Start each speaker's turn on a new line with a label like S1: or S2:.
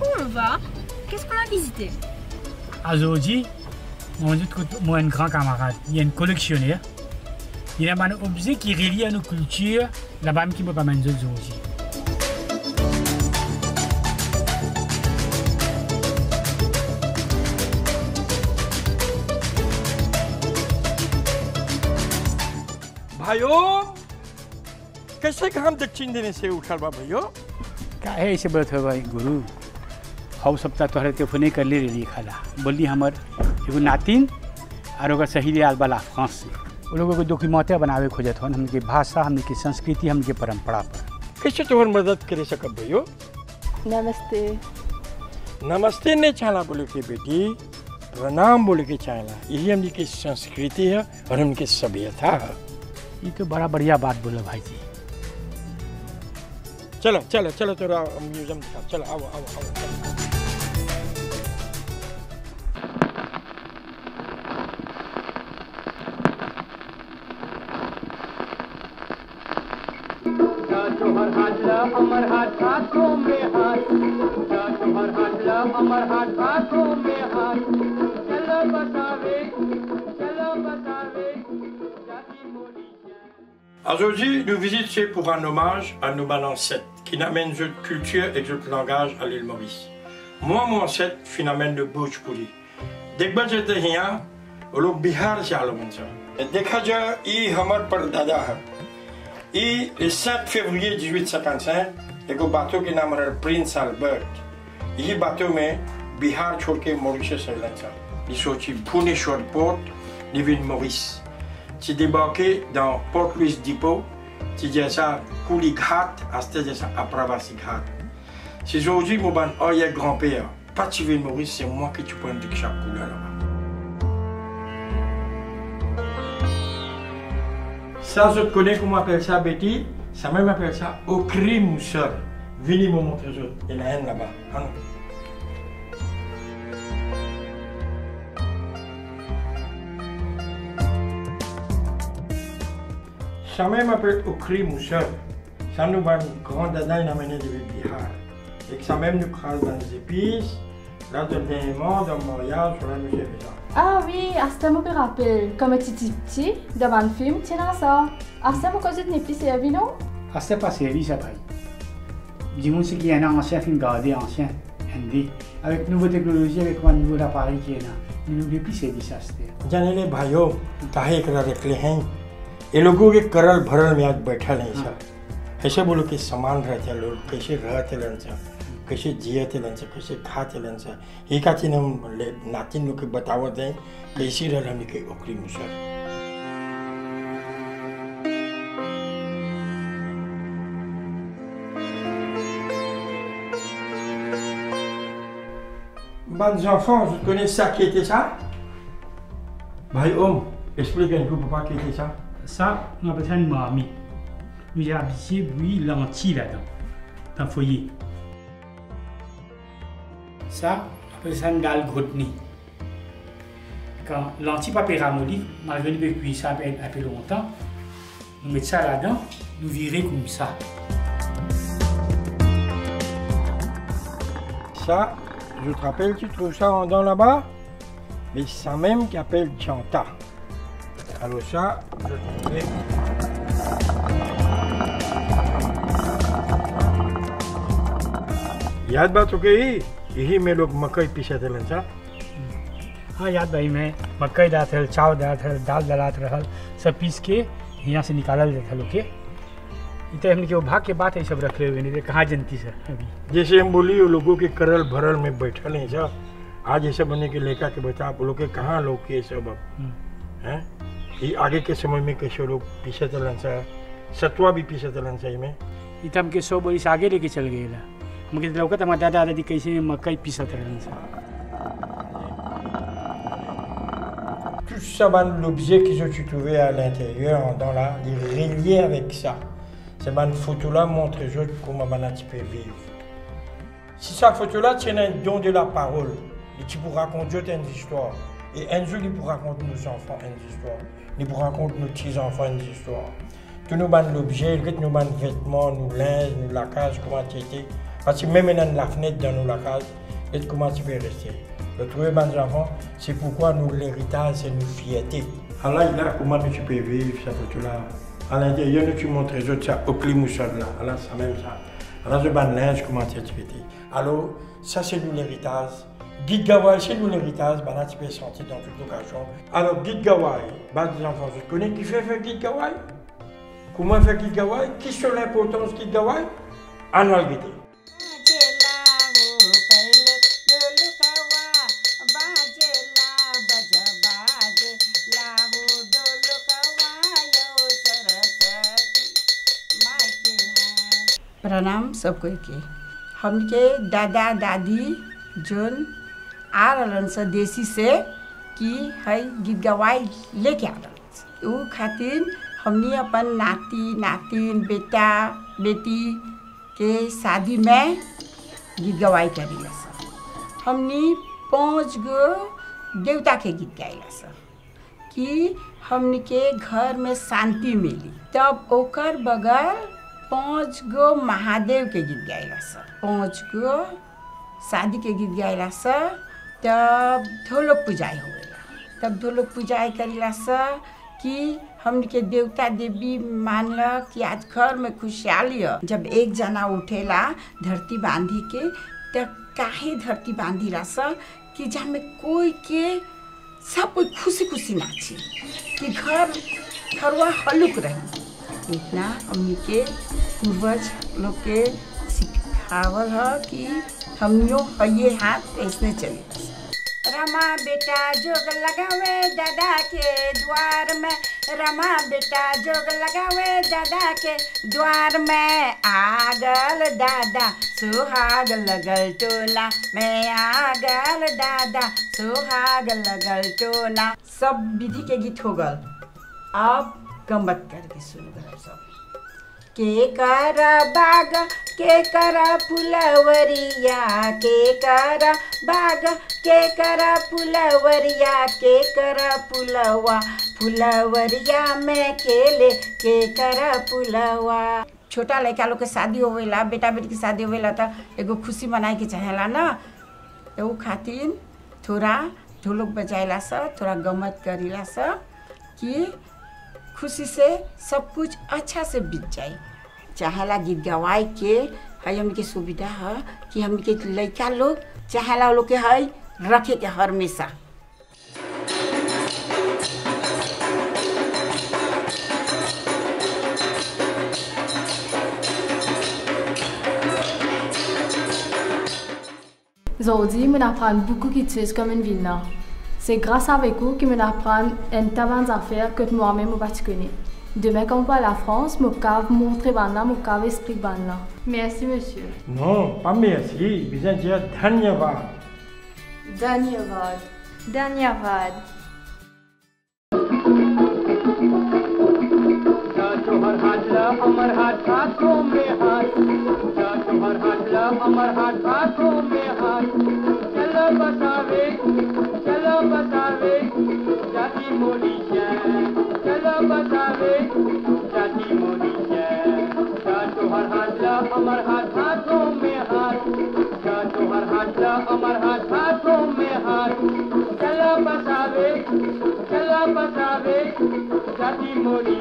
S1: Où on va? Qu'est-ce qu'on a visité?
S2: Aujourd'hui, moi, un grand camarade, il est un collectionneur. Il a un objet qui relie à nos cultures, là-bas qui peut pas manger aujourd'hui.
S3: भाइयों कैसे काम दक्षिण देने से उठल बा भाइयों
S2: का है ऐसे बात है भाई गुरु हाउ सप्ताह तोहरे ते फोने कर ले रही खाला बोली हमर एगो नातिन और ओकर सहेली आल वाला फ्रांस से वो लोगों को डॉक्यूमेंट बनावे खोजत हन हमके भाषा हमके संस्कृति हमके परंपरा पर
S3: कैसे तोहर मदद करे सकब भाइयों
S4: नमस्ते
S3: नमस्ते ने चाला बोले के बेटी प्रणाम बोले के चाला यही हमनी की संस्कृति है और हमनी की सभ्यता है
S2: ये तो बड़ा बढ़िया बात बोला भाई जी
S3: चलो चलो चलो तोरा म्यूजियम दिखा चलो आओ आओ आओ
S5: हर हाथला अमर हाथ हाथों में हाथ हर हाथला अमर हाथ हाथों में हाथ चलो बतावे
S3: Aujourd'hui, nous visitons pour un hommage à nos ancêtres qui n'amènent notre culture et notre langage à l'île Maurice. Moi, mon ancêtre, finalement, le Bhojpuri. Dès que j'étais là, au Bihar, c'est à l'Omansa. Dès que j'ai eu Hamad par Dada, et le 7 février 1855, il y a un bateau qui s'appelle Prince Albert. Ce bateau, mais Bihar, choqué Mauritius, il est sorti Bhubaneswar Port, il vient de Maurice. Tu débarqué dans Port Louis Depot, tu dis ça Kouli Ghat, à ce stade ça Apravasi Ghat. C'est aujourd'hui mon grand-père, pas tu veux Maurice, c'est moi qui tu prends de chaque couleur là-bas. Ça, je connais comment on appelle ça, Betty, ça même appelle ça Okri Mousseur. Venez me montrer ça, il y en a un là-bas. Ah non. Ça même appelle Okri Mousseur. Ça nous va une grande dada une amenée de Bihar. Et que ça même nous crase dans les épices, là dernièrement dans le mariage, sur la musée.
S4: Ah oui, asta mo me rappelle, comme petit devant le film, tiens ça. Asta mo cause n'est plus servi non?
S2: asta pas servi ça भाई dis-moi ce qui est un ancien film gardé ancien hindi avec nouvelle technologie avec un nouveau appareil qui est là nous ne plus servi ça c'était
S3: जाने ले भाइयों काहे करा रखले हैं ये लोगों के करल भरल में आज बैठा नहीं सा ऐसे बोलो कि समान रहते लोग कैसे रहते लंचा कैसे जियते लंचा कैसे खाते लंचा ये का चीज हम नातिन लोग के बतावत हैं कैसी रह हमने के ओकरी मुसर Bons enfants, vous connaissez ça qui était ça? भाई ओम explique un peu papa qui était ça.
S2: Ça, on appelle ça une marmite. Nous avons bouilli lentilles là-dedans, dans le foyer. Ça, on appelle ça une dalle grottenée. Quand lentilles pas ramolli, malgré nous cuire ça un peu longtemps, nous mettons ça là-dedans, nous virer comme ça.
S3: Ça, je te rappelle, tu trouves ça dans là-bas, mais c'est ça même qui appelle Janta. Alors ça, je te montrer. याद बात हो गई यही में लोग मकई पीसते रहन
S2: हाँ याद भाई मैं मकई डालते रहल चावल डालते रहल दाल डलाते रहल सब पीस के यहाँ से निकालल जाता लोग के इतने हमने के भाग के बात है सब रख ले हुए नहीं कहाँ जनती सर अभी
S3: जैसे हम बोली वो लोगों के करल भरल में बैठल हैं सब आज ऐसा बने के लेकर के बता आप लोग के कहाँ लोग के सब अब हैं ये आगे के समय में कैसे लोग पीछे चलन सा सतुआ भी पीछे चलन सा में
S2: इतना हमके 100 बरिस आगे लेके चल गए ला हमके लौकत हमारे दादा दादी कैसे मकई पीसत रहन सा
S3: tout ça l'objet que tu trouvais à l'intérieur dans la relié avec ça. Ces photos-là montrent comment tu peux vivre. Si cette photo-là tient un don de la parole, et tu peux raconter une histoire, et un jour, il peut raconter nos enfants une histoire, il peut raconter nos petits-enfants une histoire. Tout nous ban l'objet, nous ban vêtements, nous linges, nous lacages, comment tu étais, Parce que même dans la fenêtre, dans la case, et comment tu peux rester. Le trouver mes enfants, c'est pourquoi nous, l'héritage, c'est une fierté. Alors là, comment tu peux vivre, ça peut tout là. À l'intérieur, tu montres les autres, ça, au climat là. Alors, c'est même ça. Alors, je ban linge, comment tu fais. Alors, ça, c'est nous l'héritage. Guide Gawai, c'est nous l'héritage, ben là, tu peux sortir dans toute l'occasion. Alors, Guide Gawai, ben, des enfants, je connais qui fait Guide Gawai. Comment faire Guide Gawai? Qui sont l'importance Guide Gawai? Annual Guide.
S6: प्रणाम सबको के हमके दादा दादी जोन आ रहलन से देसी से कि है गीत गवाई लेके आ रहलन उ खातिर हमनी अपन नाती नातिन बेटा बेटी के शादी में गीत गवाई करीला स हमनी 5 गो देवता के गीत गाइला स कि हमनी के घर में शांति मिली तब ओकर बगल 5 गो महादेव के गीत गाइला स 5 गो शादी के गीत गाइला स तब ढोलक पूजाई होवेला तब ढोलक पूजाई करीला स कि हमनी के देवता देवी मानला कि आज घर में खुशहाली है जब एक जना उठेला धरती बांधी के तब काहे धरती बांधीला स कि जहाँ में कोई के सब कोई खुशी खुशी नाची कि घरवा हलुक रही इतना हमनी के पूर्वज लोग के सिखावल है कि हमनियों ये हाथ ऐसने चले रमा बेटा जोग लगावे दादा के द्वार में रमा बेटा जोग लगावे दादा के द्वार में आगल दादा सुहाग लगल टोना में आगल दादा सुहाग लगल टोना सब विधि के गीत हो गल अब गम्मत करके शुरू करो सब के करा बाग के करा फुलवरिया के करा बाग के करा फुलवरिया के करा फुलवा फुलवरिया में खेले के करा फुलवा छोटा लड़का लोग के शादी होवेला बेटा बेटी की शादी होवेला तो एगो खुशी मनाए के चाहेला ना तो खातिर थोड़ा ढोलक बजाइला सा थोड़ा गम्मत करीला सा कि खुशी से सब कुछ अच्छा से बीत जाए चाहेला गीत गवाई के है हमके सुविधा है कि हमके लड़का लोग चाहेला लोग के है रखे के हमेशा
S4: Aujourd'hui, on apprend beaucoup de choses comme une ville. C'est grâce à vous que on apprend un tas d'affaires que moi-même je connais. Demain, quand on va à la France, je vais montrer banna, je vais expliquer banna. Merci, monsieur.
S3: Non, pas merci. Bien dire Dhanyavad.
S4: Dhanyavad.
S1: Dhanyavad.
S5: हर हाथला अमर हाथ हाथों में हाथ जातो हर हाथला अमर हाथ हाथों में हाथ चलो बतावे जाति मोदी चलो बतावे जाति मोदी जातो हर हाथला अमर हाथ हाथों में हाथ जातो हर हाथला अमर हाथ हाथों में हाथ चलो बतावे जाति मोदी